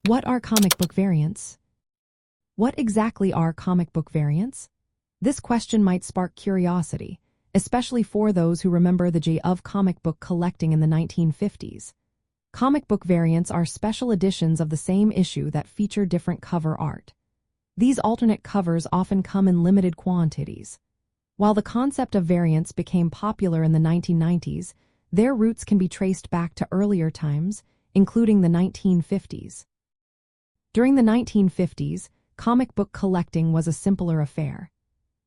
What are comic book variants? What exactly are comic book variants? This question might spark curiosity, especially for those who remember the days of comic book collecting in the 1950s. Comic book variants are special editions of the same issue that feature different cover art. These alternate covers often come in limited quantities. While the concept of variants became popular in the 1990s, their roots can be traced back to earlier times, including the 1950s. During the 1950s, comic book collecting was a simpler affair.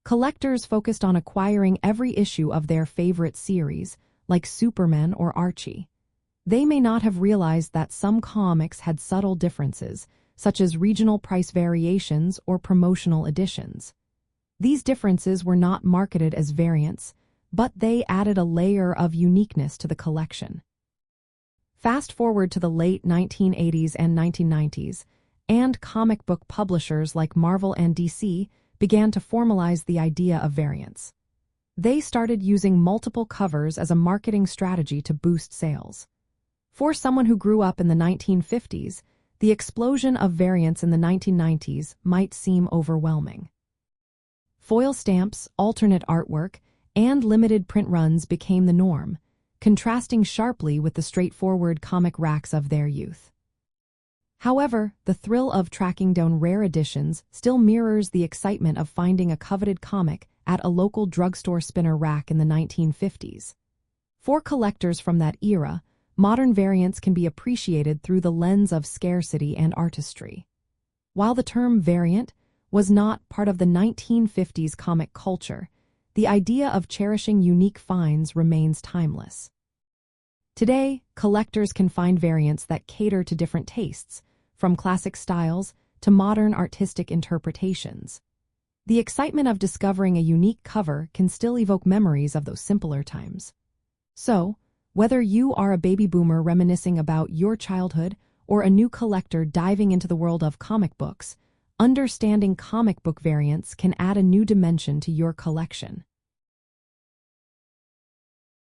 Collectors focused on acquiring every issue of their favorite series, like Superman or Archie. They may not have realized that some comics had subtle differences, such as regional price variations or promotional editions. These differences were not marketed as variants, but they added a layer of uniqueness to the collection. Fast forward to the late 1980s and 1990s, and comic book publishers like Marvel and DC began to formalize the idea of variants. They started using multiple covers as a marketing strategy to boost sales. For someone who grew up in the 1950s, the explosion of variants in the 1990s might seem overwhelming. Foil stamps, alternate artwork, and limited print runs became the norm, contrasting sharply with the straightforward comic racks of their youth. However, the thrill of tracking down rare editions still mirrors the excitement of finding a coveted comic at a local drugstore spinner rack in the 1950s. For collectors from that era, modern variants can be appreciated through the lens of scarcity and artistry. While the term variant was not part of the 1950s comic culture, the idea of cherishing unique finds remains timeless. Today, collectors can find variants that cater to different tastes, from classic styles to modern artistic interpretations. The excitement of discovering a unique cover can still evoke memories of those simpler times. So, whether you are a baby boomer reminiscing about your childhood or a new collector diving into the world of comic books, understanding comic book variants can add a new dimension to your collection.